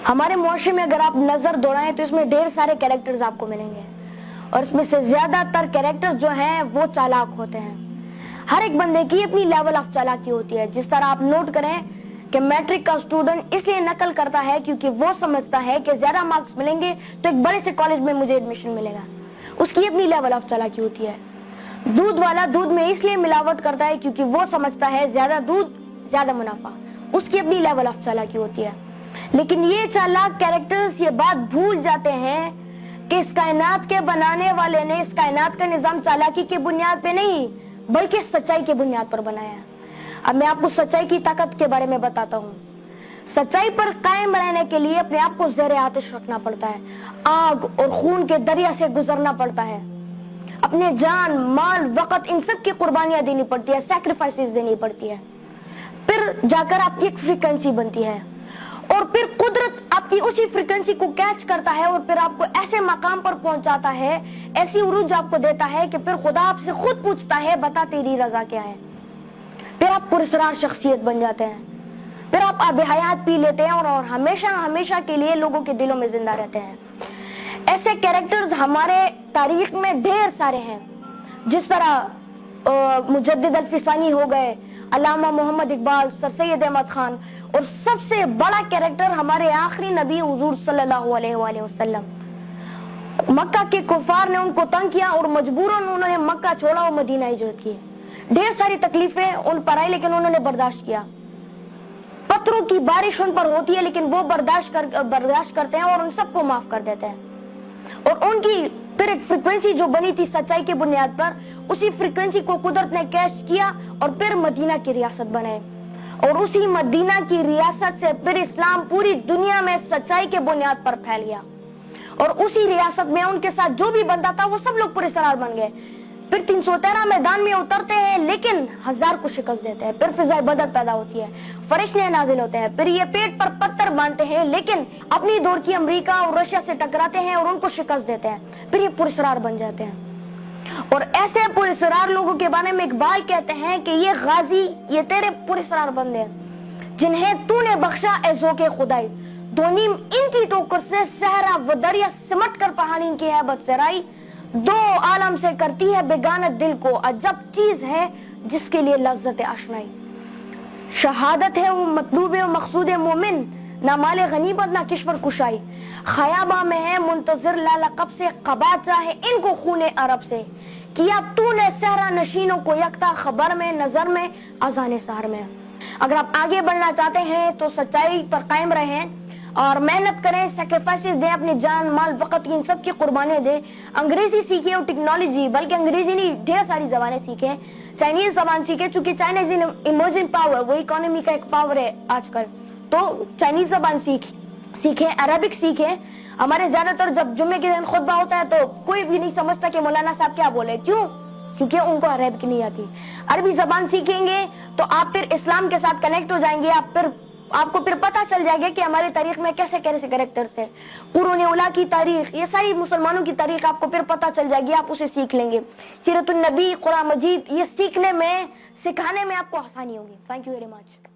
ہمارے معاشرے میں اگر آپ نظر دوڑائیں تو اس میں ڈھیر سارے کیریکٹرز آپ کو ملیں گے، اور اس میں سے زیادہ تر کیریکٹر جو ہیں وہ چالاک ہوتے ہیں۔ ہر ایک بندے کی اپنی لیول آف چالاکی ہوتی ہے۔ جس طرح آپ نوٹ کریں کہ میٹرک کا اسٹوڈنٹ اس لیے نقل کرتا ہے کیونکہ وہ سمجھتا ہے کہ زیادہ مارکس ملیں گے تو ایک بڑے سے کالج میں مجھے ایڈمیشن ملے گا، اس کی اپنی لیول آف چالاکی ہوتی ہے۔ دودھ والا دودھ میں اس لیے ملاوٹ کرتا ہے کیونکہ وہ سمجھتا ہے زیادہ دودھ زیادہ منافع، اس کی اپنی لیول آف چالاکی ہوتی ہے۔ لیکن یہ چالاک کیریکٹرز یہ بات بھول جاتے ہیں کہ اس کائنات کے بنانے والے نے اس کائنات کا نظام چالاکی کی بنیاد پہ نہیں بلکہ سچائی کی بنیاد پر بنایا ہے۔ اب میں آپ کو سچائی کی طاقت کے بارے میں بتاتا ہوں۔ سچائی پر قائم رہنے کے لیے اپنے آپ کو زیر آتش رکھنا پڑتا ہے، آگ اور خون کے دریا سے گزرنا پڑتا ہے، اپنے جان مال وقت ان سب کی قربانیاں دینی پڑتی ہے، سیکریفائسز دینی پڑتی ہے، پھر جا کر آپ کی ایک فریکوینسی بنتی ہے، اور پھر قدرت آپ کی اسی فریکوینسی کو کیچ کرتا ہے اور پھر آپ کو ایسے مقام پر پہنچاتا ہے، ایسی عروج آپ کو دیتا ہے کہ پھر خدا آپ سے خود پوچھتا ہے بتا تیری رضا کیا ہے۔ پھر آپ پراسرار شخصیت بن جاتے ہیں، پھر آپ آب حیات پی لیتے ہیں اور ہمیشہ ہمیشہ کے لیے لوگوں کے دلوں میں زندہ رہتے ہیں۔ ایسے کیریکٹرز ہمارے تاریخ میں ڈھیر سارے ہیں، جس طرح مجدد الفسانی ہو گئے، علامہ محمد اقبال، سر سید احمد خان، اور سب سے بڑا کیریکٹر ہمارے آخری نبی حضور صلی اللہ علیہ وآلہ وسلم۔ مکہ کے کفار نے ان کو تنگ کیا اور مجبوراً انہوں نے مکہ چھوڑا اور مدینہ ہجرت کی۔ ڈھیر ساری تکلیفیں ان پر آئی لیکن انہوں نے برداشت کیا۔ پتھروں کی بارش ان پر ہوتی ہے لیکن وہ برداشت کرتے ہیں اور ان سب کو معاف کر دیتے ہیں، اور ان کی پھر ایک فریکوینسی جو بنی تھی سچائی کی بنیاد پر، اسی فریکوینسی کو قدرت نے کیچ کیا اور پھر مدینہ کی ریاست بنے، اور اسی مدینہ کی ریاست سے پھر اسلام پوری دنیا میں سچائی کے بنیاد پر پھیل گیا، اور اسی ریاست میں ان کے ساتھ جو بھی بندہ تھا وہ سب لوگ پراسرار بن گئے۔ پھر 313 میدان میں اترتے ہیں لیکن 1000 کو شکست دیتے ہیں، پھر فضائے بدر پیدا ہوتی ہے، فرشتے نازل ہوتے ہیں، پھر یہ پیٹ پر پتھر باندھتے ہیں لیکن اپنی دور کی امریکہ اور رشیا سے ٹکراتے ہیں اور ان کو شکست دیتے ہیں، پھر یہ پراسرار بن جاتے ہیں۔ اور ایسے پراسرار لوگوں کے بارے میں اقبال کہتے ہیں کہ یہ غازی، یہ تیرے پراسرار بندے جنہیں تو نے بخشا اے ذوق خدائی، دو نیم ان کی ٹوکر سے صحرا و دریا سمٹ کر پہاڑی کی ہیبت سے رائی، دو عالم سے کرتی ہے بیگانت دل کو، عجب چیز ہے جس کے لیے لذت آشنائی۔ شہادت ہے وہ مطلوب و مقصود مومن، نہ مال غنیمت نہ کشور کشائی، خیابہ میں ہے منتظر لالقب سے، قبا چاہے ان کو خون عرب سے، کیا تو نے صحرا نشینوں کو یکتا، خبر میں نظر میں اذان سحر میں۔ اگر آپ آگے بڑھنا چاہتے ہیں تو سچائی پر قائم رہیں اور محنت کریں، سیکریفائسز دیں، اپنی جان مال وقت کی ان سب کی قربانیاں دیں، انگریزی سیکھیں اور ٹیکنالوجی، بلکہ انگریزی نہیں ڈھیر ساری زبانیں سیکھیں، چائنیز زبان سیکھیں چونکہ چائنا از ایمرجنگ پاور، وہ اکانومی کا ایک پاور ہے آج کل، تو چائنیز زبان سیکھیں، عربک سیکھیں۔ ہمارے زیادہ تر جب جمعے کے دن خطبہ ہوتا ہے تو کوئی بھی نہیں سمجھتا کہ مولانا صاحب کیا بولے، کیوں؟ کیونکہ ان کو عربک نہیں آتی۔ عربی زبان سیکھیں گے تو آپ پھر اسلام کے ساتھ کنیکٹ ہو جائیں گے، آپ کو پھر پتہ چل جائے گا کہ ہمارے تاریخ میں کیسے کیسے کریکٹر تھے، قرون اولیٰ کی تاریخ، یہ ساری مسلمانوں کی تاریخ آپ کو پھر پتہ چل جائے گی، آپ اسے سیکھ لیں گے۔ سیرت النبی، قرآن مجید، یہ سیکھنے میں سکھانے میں آپ کو آسانی ہوگی۔ Thank you very much.